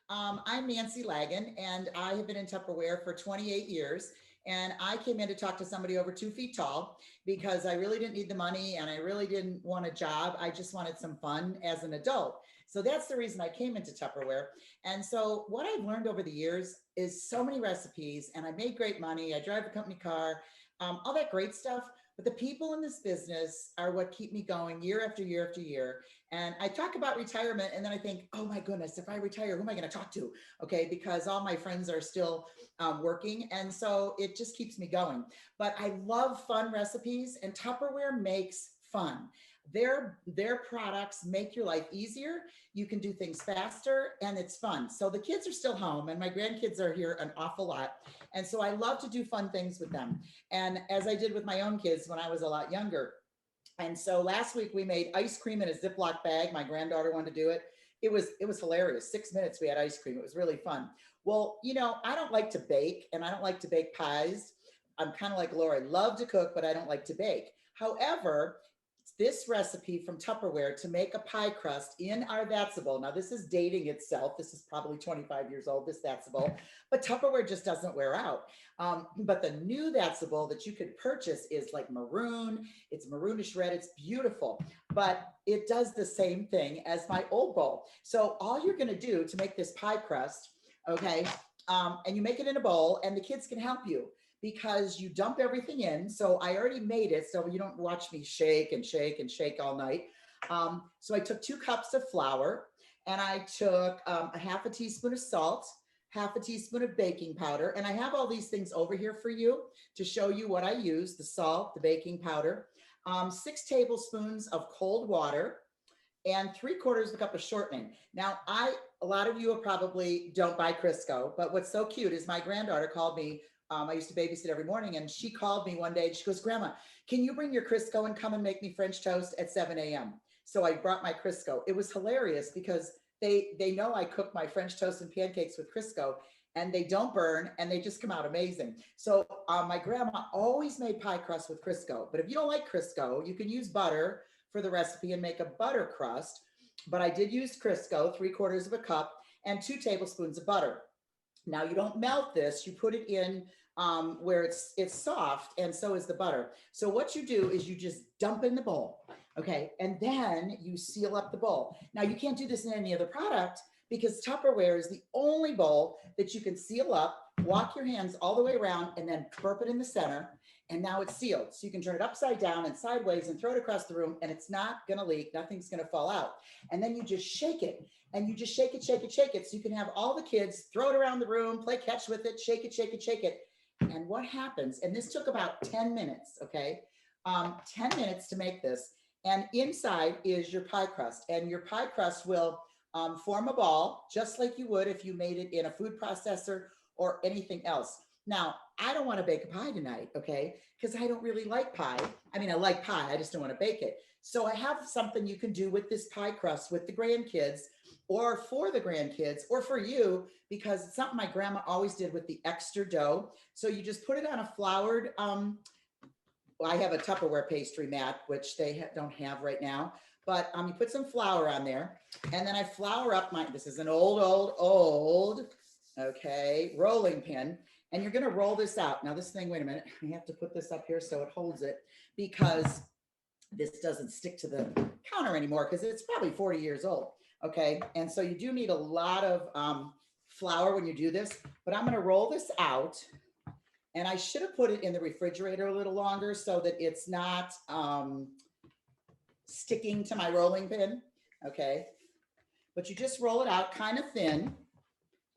I'm Nancy Lagan, and I have been in Tupperware for 28 years. And I came in to talk to somebody over 2 feet tall because I really didn't need the money and I really didn't want a job. I just wanted some fun as an adult. So that's the reason I came into Tupperware. And so, what I've learned over the years is so many recipes, and I made great money. I drive a company car, all that great stuff. But the people in this business are what keep me going year after year after year. And I talk about retirement, and then I think, oh my goodness, if I retire, who am I going to talk to? Okay, because all my friends are still working. And so it just keeps me going. But I love fun recipes, and Tupperware makes fun. Their products make your life easier. You can do things faster and it's fun. So the kids are still home and my grandkids are here an awful lot. And so I love to do fun things with them. And as I did with my own kids when I was a lot younger, and so last week we made ice cream in a Ziploc bag. My granddaughter wanted to do it. It was hilarious. 6 minutes we had ice cream. It was really fun. Well, I don't like to bake and I don't like to bake pies. I'm kind of like Laura. I love to cook, but I don't like to bake. However, this recipe from Tupperware to make a pie crust in our Vatsable. Now, this is dating itself. This is probably 25 years old, this Vatsable, but Tupperware just doesn't wear out. But the new Vatsable that you could purchase is like maroon. It's maroonish red. It's beautiful, but it does the same thing as my old bowl. So all you're going to do to make this pie crust, okay, and you make it in a bowl, and the kids can help you because you dump everything in. So I already made it, so you don't watch me shake and shake and shake all night. So I took 2 cups of flour, and I took a half a teaspoon of salt, half a teaspoon of baking powder. And I have all these things over here for you to show you what I use: the salt, the baking powder, 6 tablespoons of cold water, and 3/4 of a cup of shortening. Now, a lot of you probably don't buy Crisco, but what's so cute is my granddaughter called me. I used to babysit every morning, and she called me one day and she goes, Grandma, can you bring your Crisco and come and make me French toast at 7 a.m.? So I brought my Crisco. It was hilarious because they know I cook my French toast and pancakes with Crisco, and they don't burn and they just come out amazing. So my grandma always made pie crust with Crisco. But if you don't like Crisco, you can use butter for the recipe and make a butter crust. But I did use Crisco, 3/4 of a cup, and 2 tablespoons of butter. Now you don't melt this; you put it in where it's soft, and so is the butter. So what you do is you just dump in the bowl, okay, and then you seal up the bowl. Now you can't do this in any other product because Tupperware is the only bowl that you can seal up, walk your hands all the way around, and then burp it in the center. And now it's sealed. So you can turn it upside down and sideways and throw it across the room, and it's not going to leak. Nothing's going to fall out. And then you just shake it, and you just shake it, shake it, shake it. So you can have all the kids throw it around the room, play catch with it, shake it, shake it, shake it. And what happens, and this took about 10 minutes, okay? 10 minutes to make this. And inside is your pie crust. And your pie crust will form a ball just like you would if you made it in a food processor or anything else. Now, I don't want to bake a pie tonight, okay? Because I don't really like pie. I mean, I like pie, I just don't want to bake it. So I have something you can do with this pie crust with the grandkids, or for the grandkids, or for you, because it's something my grandma always did with the extra dough. So you just put it on a floured, well, I have a Tupperware pastry mat, which they don't have right now. But you put some flour on there, and then I flour up this is an old, okay, rolling pin. And you're going to roll this out. Now this thing, wait a minute, I have to put this up here so it holds it, because this doesn't stick to the counter anymore because it's probably 40 years old. Okay. And so you do need a lot of flour when you do this, but I'm going to roll this out, and I should have put it in the refrigerator a little longer so that it's not sticking to my rolling pin. Okay. But you just roll it out kind of thin.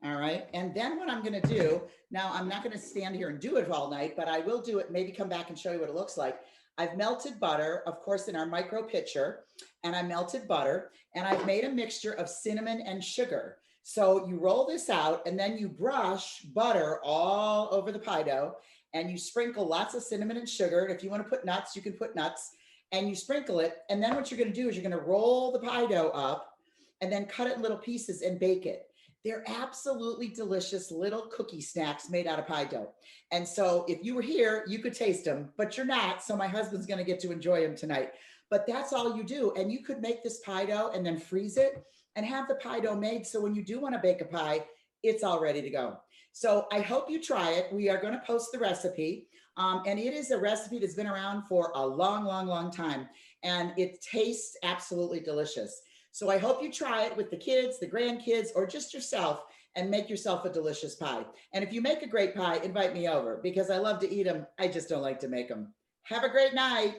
All right. And then what I'm going to do, now I'm not going to stand here and do it all night, but I will do it, maybe come back and show you what it looks like. I've melted butter, of course, in our micro pitcher, and I melted butter, and I've made a mixture of cinnamon and sugar. So you roll this out, and then you brush butter all over the pie dough, and you sprinkle lots of cinnamon and sugar. And if you want to put nuts, you can put nuts, and you sprinkle it. And then what you're going to do is you're going to roll the pie dough up and then cut it in little pieces and bake it. They're absolutely delicious little cookie snacks made out of pie dough. And so if you were here, you could taste them, but you're not. So my husband's going to get to enjoy them tonight. but that's all you do. And you could make this pie dough and then freeze it and have the pie dough made. So when you do want to bake a pie, it's all ready to go. So I hope you try it. We are going to post the recipe. And it is a recipe that's been around for a long, long, long time. And it tastes absolutely delicious. So I hope you try it with the kids, the grandkids, or just yourself and make yourself a delicious pie. And if you make a great pie, invite me over because I love to eat them. I just don't like to make them. Have a great night.